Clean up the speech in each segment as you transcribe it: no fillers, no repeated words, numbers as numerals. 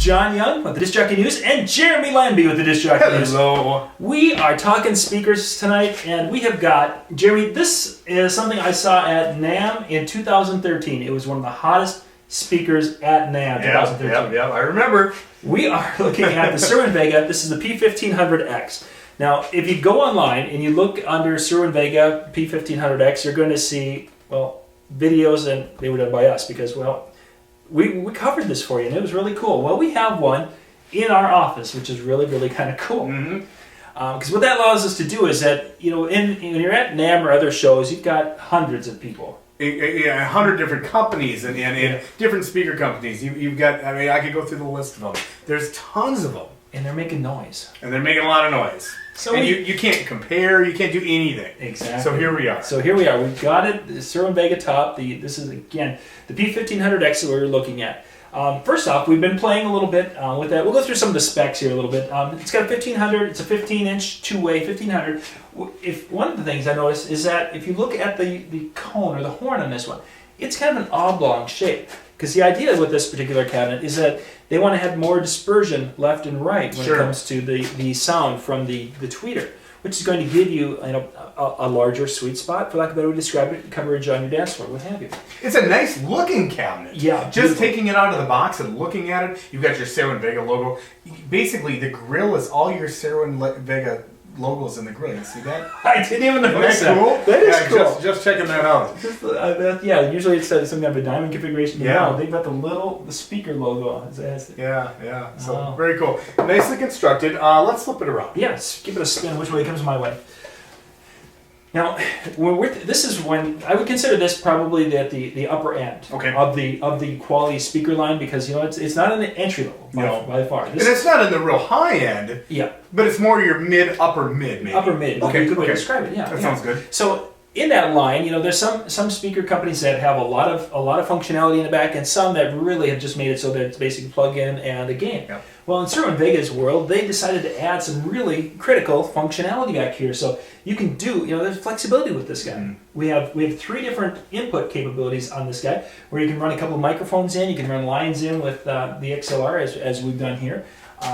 John Young with the Disc Jockey News and Jeremy Landby with the Disc Jockey News. Hello. We are talking speakers tonight, and we have got, Jeremy, this is something I saw at NAMM in 2013. It was one of the hottest speakers at NAMM 2013. Yeah, I remember. We are looking at the Cerwin VEGA. This is the P1500X. Now, if you go online and you look under Cerwin VEGA P1500X, you're going to see, well, videos, and they were done by us because, well, we covered this for you, and it was really cool. Well, we have one in our office, which is really, really kind of cool. Because what that allows us to do is that, you know, when you're at NAMM or other shows, you've got hundreds of people. Yeah, 100 different companies and different speaker companies. You've got, I mean, I could go through the list of them. There's tons of them. And they're making noise. And they're making a lot of noise. So and you can't compare, you can't do anything. Exactly. So here we are. So here we are. We've got it, the Cerwin VEGA top. This is, again, the P1500X that we're looking at. First off, we've been playing a little bit with that. We'll go through some of the specs here a little bit. It's got a 1500, it's a 15-inch two-way 1500. One of the things I noticed is that if you look at the cone or the horn on this one, it's kind of an oblong shape. Because the idea with this particular cabinet is that they want to have more dispersion left and right when it comes to the sound from the tweeter, which is going to give you, a larger sweet spot, for lack of a better way to describe it, coverage on your dance floor, what have you. It's a nice looking cabinet. Yeah. Just taking it out of the box and looking at it, you've got your Cerwin VEGA logo. Basically, the grill is all your Cerwin VEGA logos in the grill. You see that? I didn't even notice that. Cool? That is cool. Just checking that out. Yeah, usually it's some kind of a diamond configuration. Yeah. No, they've got the speaker logo. Yeah. So very cool. Nicely constructed. Let's flip it around. Yes, give it a spin which way it comes my way. Now, this is when I would consider this probably at the upper end of the quality speaker line, because it's not in the entry level by far. And it's not in the real high end. Yeah, but it's more your upper mid maybe. Upper mid. Okay, good way to describe it. Yeah, that sounds good. So in that line, there's some speaker companies that have a lot of functionality in the back, and some that really have just made it so that it's basically plug in and a gain. Yep. Well, in Cerwin VEGA's world, they decided to add some really critical functionality back here. So you can do, there's flexibility with this guy. We have 3 different input capabilities on this guy, where you can run a couple of microphones in, you can run lines in with the XLR as we've done here.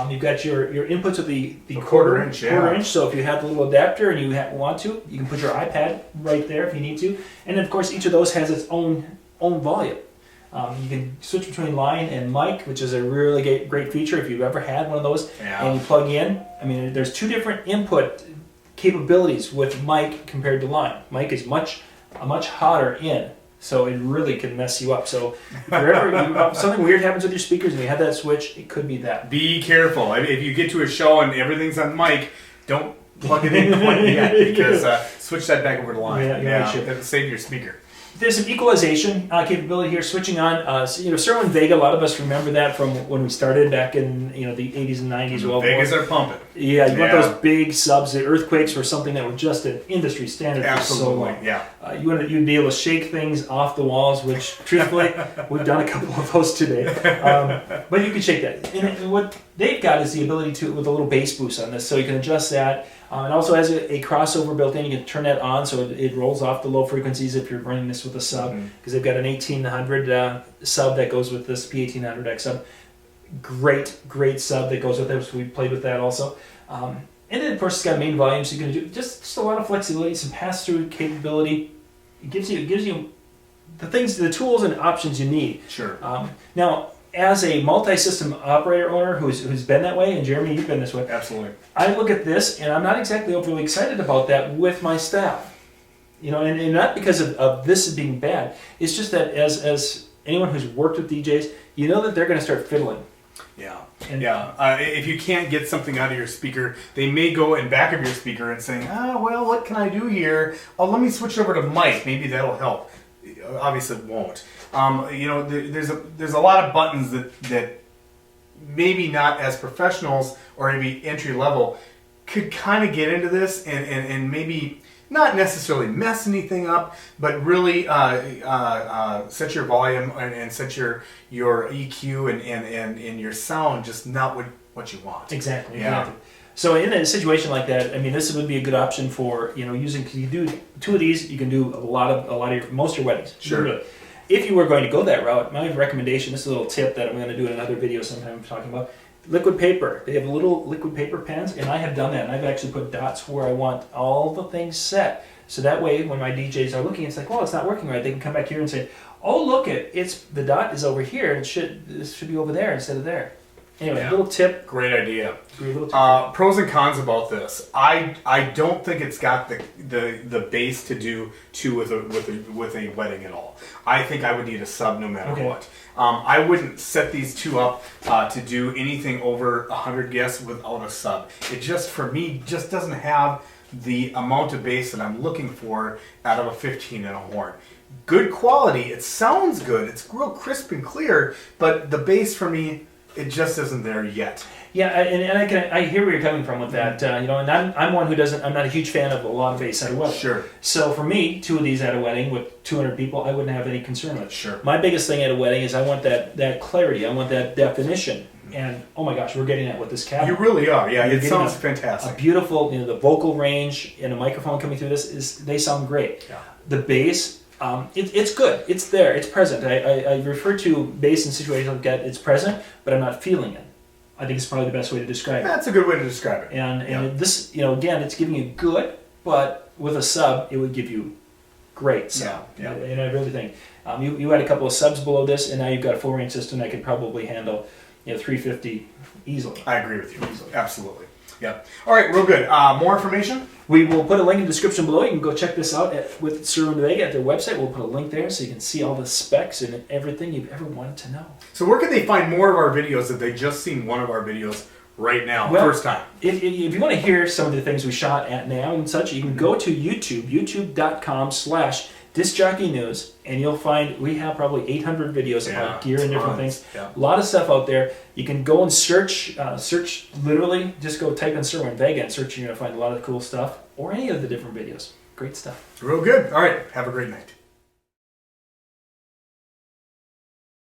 You've got your inputs with the quarter inch. So if you have the little adapter and you want to, you can put your iPad right there if you need to. And then of course each of those has its own volume. You can switch between line and mic, which is a really great feature if you've ever had one of those. Yeah. And you plug in. I mean, there's 2 different input capabilities with mic compared to line. Mic is much hotter in, so it really can mess you up. So if you're ever something weird happens with your speakers and you have that switch, it could be that. Be careful. If you get to a show and everything's on mic, don't plug it in quite yet, because switch that back over to line. That'll save your speaker. There's some equalization capability here, switching on. Cerwin VEGA, a lot of us remember that from when we started back in the 80s and 90s. Well, Vegas are pumping. Yeah, you want those big subs. The earthquakes were something that were just an industry standard for so long. Yeah. You'd be able to shake things off the walls, which, truthfully, we've done a couple of those today. But you can shake that. And what they've got is the ability to, with a little bass boost on this, so you can adjust that. It also has a crossover built in. You can turn that on so it rolls off the low frequencies if you're running this with a sub, because they've got an 1800 sub that goes with this P1500X sub. Great sub that goes with it. So we played with that also. And then of course it's got main volume, so you can do just a lot of flexibility, some pass-through capability. It gives you the tools and options you need. Sure. Now, as a multi-system operator owner who's been that way, and Jeremy, you've been this way. Absolutely. I look at this, and I'm not exactly overly excited about that with my staff. And not because of this being bad. It's just that as anyone who's worked with DJs, you know that they're going to start fiddling. Yeah. If you can't get something out of your speaker, they may go in back of your speaker and say, well, what can I do here? Oh, let me switch over to mic. Maybe that'll help. Obviously it won't. There's a lot of buttons that maybe not as professionals or maybe entry level could kind of get into this and maybe not necessarily mess anything up, but really set your volume and set your EQ and your sound just not what you want. Exactly. So in a situation like that, I mean, this would be a good option for using. Cause you do 2 of these, you can do a lot of most of your weddings. Sure. if you were going to go that route, my recommendation, this is a little tip that I'm going to do in another video sometime I'm talking about, liquid paper. They have little liquid paper pens, and I have done that, and I've actually put dots where I want all the things set. So that way, when my DJs are looking, it's like, well, it's not working right. They can come back here and say, oh, look, the dot is over here, and this should be over there instead of there. Anyway, little tip. Great idea. Little tip. Pros and cons about this. I don't think it's got the bass to do with a wedding at all. I think I would need a sub no matter what. I wouldn't set these two up to do anything over 100 guests without a sub. It just, for me, just doesn't have the amount of bass that I'm looking for out of a 15 and a horn. Good quality. It sounds good. It's real crisp and clear, but the bass for me, it just isn't there yet. Yeah, and I hear where you're coming from with that. You know, and I'm one who doesn't. I'm not a huge fan of a lot of bass at a wedding. Sure. So for me, 2 of these at a wedding with 200 people, I wouldn't have any concern with. Sure. My biggest thing at a wedding is I want that clarity. I want that definition. And oh my gosh, we're getting that with this cabinet. You really are. Yeah, You're it sounds fantastic. A beautiful, the vocal range and a microphone coming through this they sound great. Yeah. The bass. It's good. It's there. It's present. I refer to bass in situations like that. It's present, but I'm not feeling it. I think it's probably the best way to describe it. That's a good way to describe it. And this, again, it's giving you good, but with a sub, it would give you great sound. Yeah. And I really think you had a couple of subs below this, and now you've got a full range system that could probably handle 350 easily. I agree with you. Easily. Absolutely. Yeah. All right, real good. More information? We will put a link in the description below. You can go check this out with Cerwin VEGA at their website. We'll put a link there so you can see all the specs and everything you've ever wanted to know. So where can they find more of our videos if they just seen one of our videos right now, first time? If you want to hear some of the things we shot at now and such, you can go to YouTube, youtube.com/discjockeynews, and you'll find we have probably 800 videos about gear and different things. Yeah. A lot of stuff out there. You can go and search literally, just go type in Cerwin VEGA and search, you're going to find a lot of cool stuff, or any of the different videos. Great stuff. Real good. All right, have a great night.